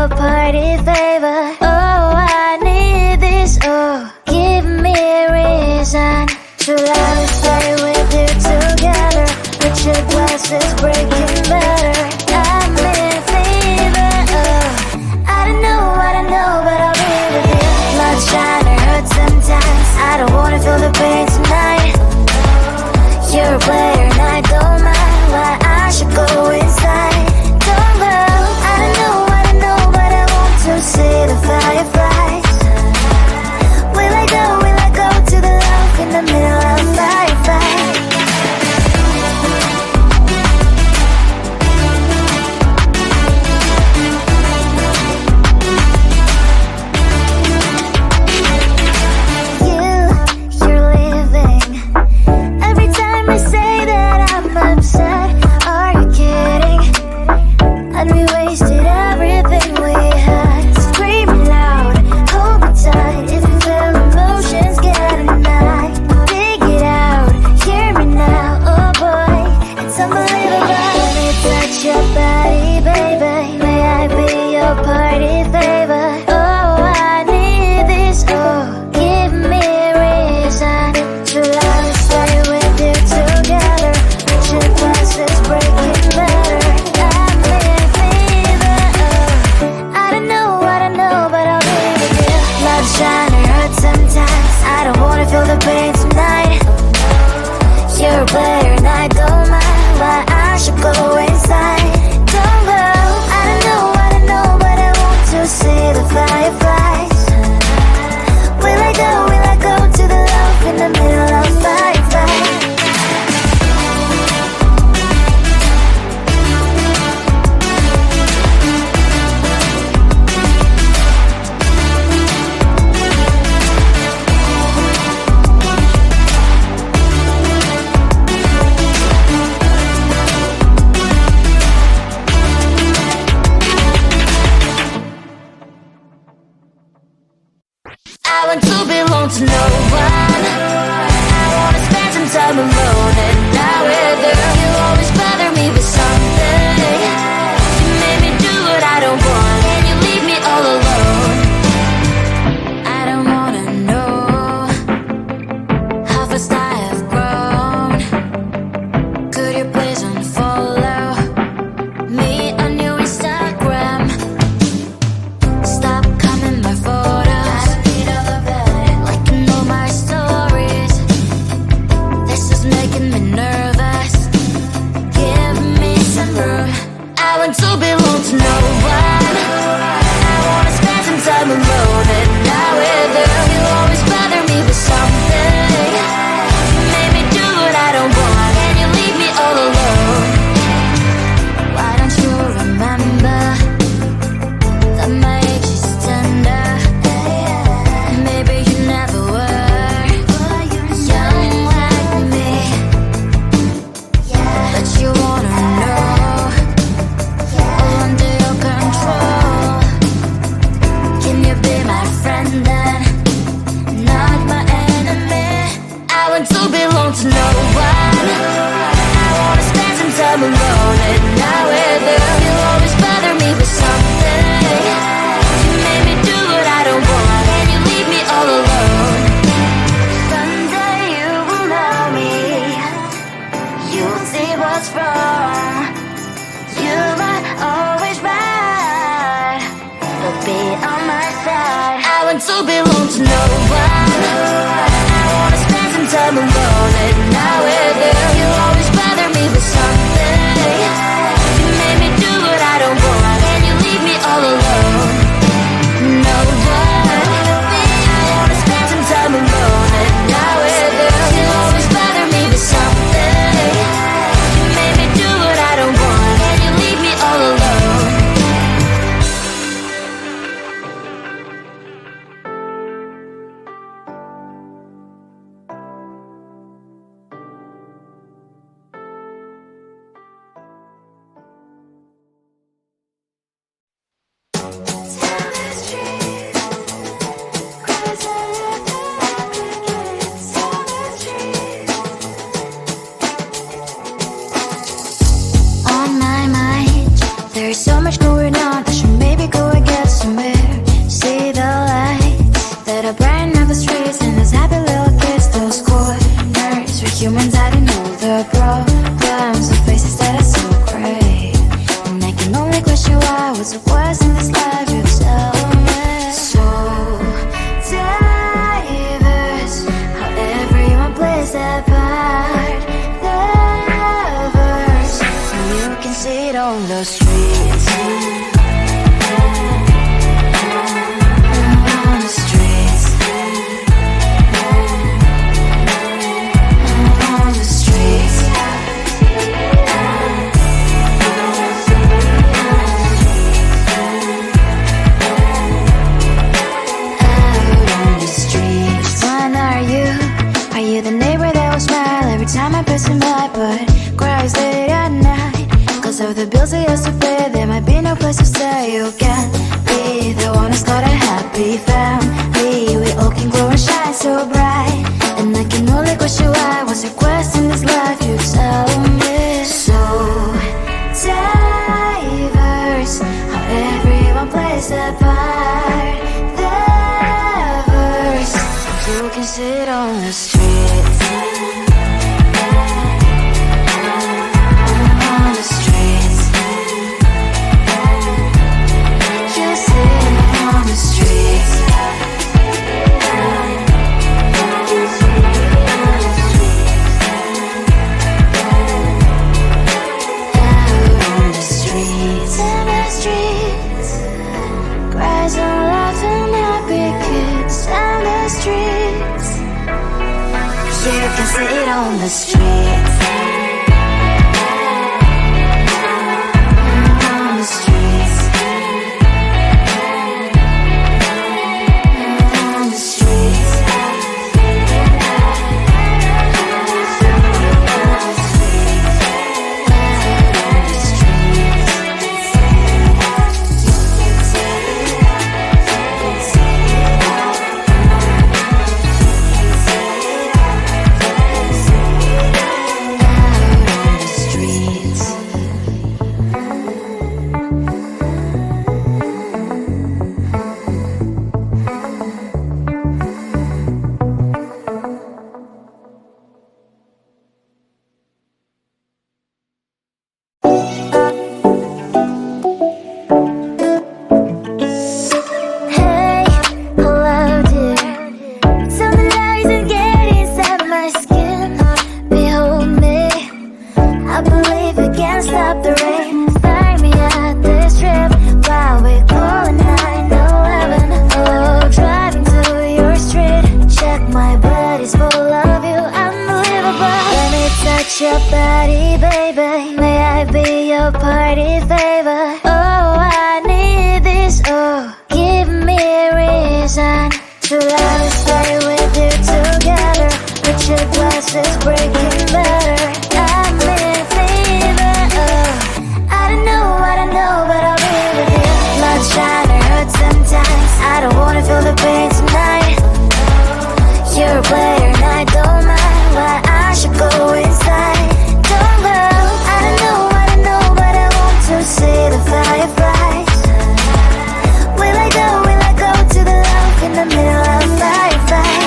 your party favor. Oh, I need this. Oh, give me a reason to love and stay with you together. But your glass is breaking better. I'm in fever. Oh, I don't know, but I'll be with you. Blood shine or hurt sometimes. I don't wanna feel the pain tonight. You're a player and I don't mind why I should go inside. Don't go. I don't know, but I want to see the fireflies. Will I go to the love in the middle of a firefight? You're leaving. Every time I say that I'm upset, are you kidding? And we wasted everything we had. Screaming loud, hold me tight. If you feel emotions getting high, dig it out, hear me now. Oh boy, it's unbelievable. Let me touch your body, baby. May I be your party favor? Oh, I need this. Oh, give me a reason to love and stay with you together. But your glass is breaking better. I'm in fever. Oh, I don't know, but I'll be with you. Love shine or hurt sometimes. I don't wanna feel the pain tonight. You're a player and I don't mind why I should go inside. Don't go. I don't know, but I want to see the fireflies. Will I go to the love in the middle of firefight? I want to belong to no one. I wanna spend some time alone and not with you. You always bother me with something. You made me do what I don't want and you leave me all alone. I don't wanna know how fast I have grown. Could you please unfollow me on your Instagram? Stop commenting my photos, liking all my stories. This is making me nervous. Give me some room. I want to belong to no one. I wanna spend some time alone and not with you. You always bother me with something. You made me do what I don't want and you leave me all alone. Why don't you remember that my age is tender? Maybe you never were young like me, but you wanna know all under your control. Can you be my friend then, not my enemy? I want to belong to no one. I wanna spend some time alone and not with you. You always bother me with something. You made me do what I don't want and you leave me all alone. Someday you will know me. You'll see what's wrong. You might always right, but be on my side. I want to belong to no one. I wanna spend some time alone and not with you. You always bother me with something. You made me do what I don't want and you leave me all alone. No one. I wanna spend some time alone and not with you. You always bother me with something. You made me do what I don't want and you leave me all alone. On my mind, there's so much going on. I should maybe go again. this life, you tell me. So diverse, how everyone plays their part. Diverse, so you can see it on the streets. On the streets. On the streets. Time I pass him by, but cries late at night. Cause of the bills he has to pay, there might be no place to stay. You can't be the one who's got a happy family. We all can glow and shine so bright. And I can only question why. What's your quest in this life? You tell me. So diverse, how everyone plays their part. Diverse, you can sit on the streets. You can see it on the streets. On the streets. On the streets. Your body, baby, may I be your party favor? Oh, I need this, oh, give me a reason to let us stay with you together. With your glasses breaking better, I'm in fever, oh. I don't know, but I'll be with you. Not trying to hurt sometimes, I don't wanna feel the pain tonight. You're a player and I don't mind why I should go inside. Don't go, I don't know, but I want to see the fireflies. Will I go to the love in the middle of firefight?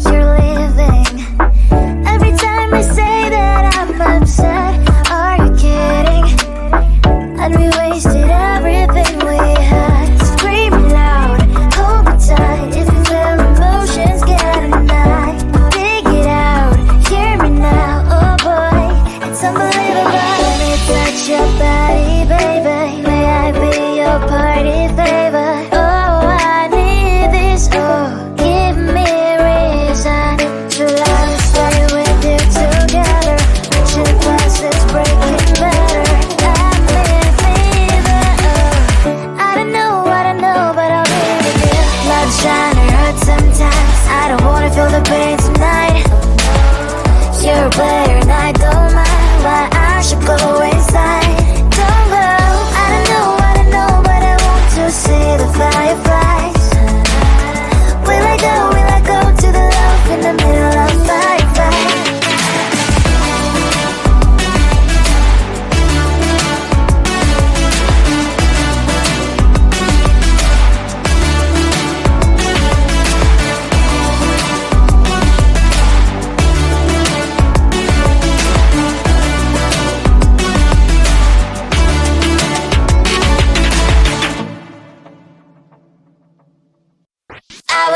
You're leaving. Every time I say that I'm upset, are you kidding? And we wasted everything we had. Screaming loud, hold me tight. If you feel emotions getting high, dig it out, hear me now. Oh boy, it's unbelievable. Let me touch your body, baby. May I be your party favor? Oh, I need this, oh, give me a reason to let us stay with you together. With your glasses breaking better, I'm in fever, oh. I don't know, but I'll be with you. Not trying to hurt sometimes, I don't wanna feel the pain tonight. You're a player and I don't mind why I should go inside. Don't go, I don't know, but I want to see the fireflies. Will I go to the love in the middle of firefight?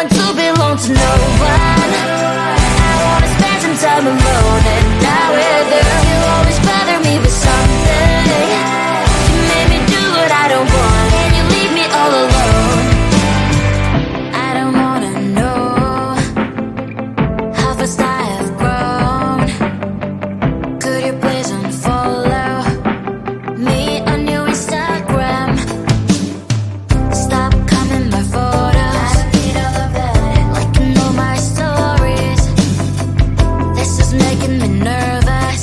want to belong to no one. I wanna spend some time alone and not with you. You always bother me with something. You made me do what I don't want, and you leave me all alone. I don't wanna know how fast I have grown. Could you please unfollow me on your Instagram? Stop coming my photos. I don't need all of that. Liking all my stories. This is making me nervous.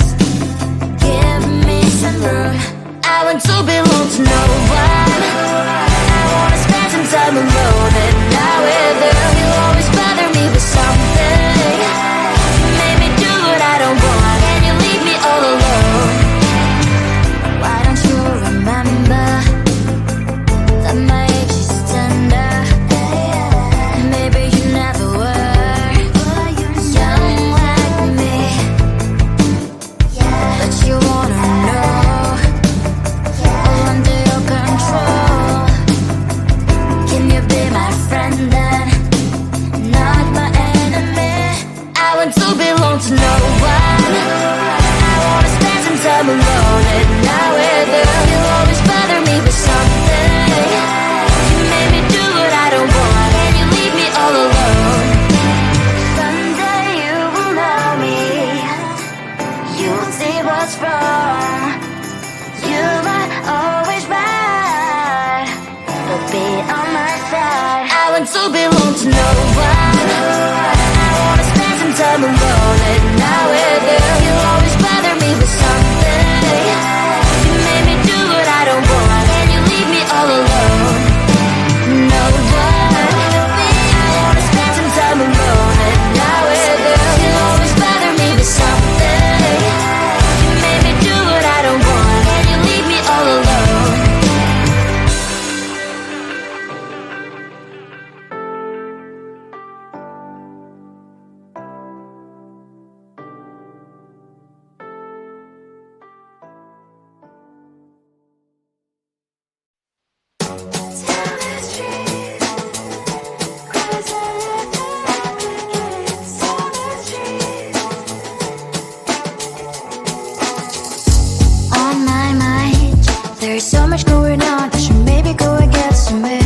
Give me some room. I want to belong to no one. I wanna spend some time alone and not with you. You always bother me with something. You made me do what I don't want, and you leave me all alone. Why don't you remember that my age is tender? Maybe you never were young like me, but you wanna know all under your control. Can you be my friend then, not my enemy? I want to belong to no one. I wanna spend some time alone and not with you. You always bother me with something. You made me do what I don't want, and you leave me all alone. Someday you will know me. You'll see what's wrong. You might always right, but be on my side. I want to belong to no one. I wanna spend some time alone and not with you. You always bother me with something. You made me do what I don't want, and you leave me all alone. No one. I wanna spend some time alone and not with you. You always bother me with something. You made me do what I don't want, and you leave me all alone. On my mind, there's so much going on. I should maybe go and get somewhere.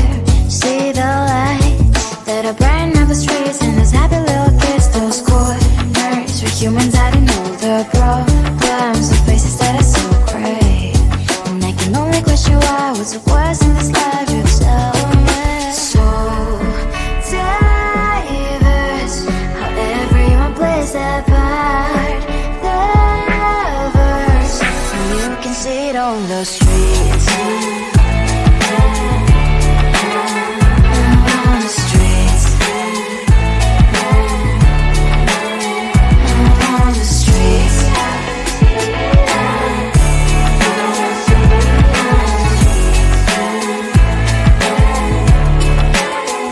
See the lights that are brighten up the streets, and those happy little kids, those corners where humans hiding all the problems, the faces that are so gray. And I can only question why. What's the worst in this life? You tell me. So diverse, how everyone plays their part. Lovers, you can see it on the streets. On the streets. On the streets.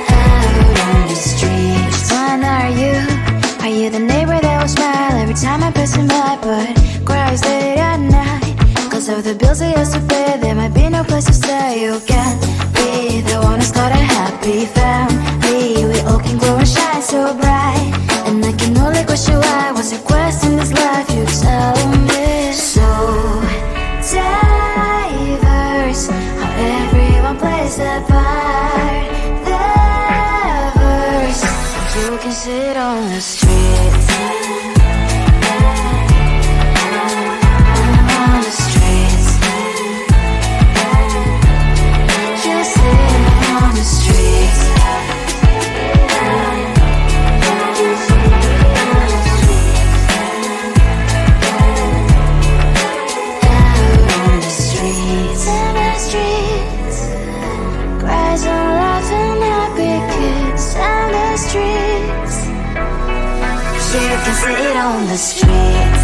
Out on the streets. Which one are you? Are you the neighbor that will smile every time I pass him by, but cries late at night? Cause of the bills I used to pay, there might be no place to stay. You can be the one who's got a happy family. We all can grow and shine so bright, and I can only question why. What's your quest in this life? You tell me. So diverse, how everyone plays their part. Lovers, you can sit on the streets. On the streets. You sit on the streets. Out on the streets. In the streets. Cries and laughing happy kids. On the streets. You can sit on the streets.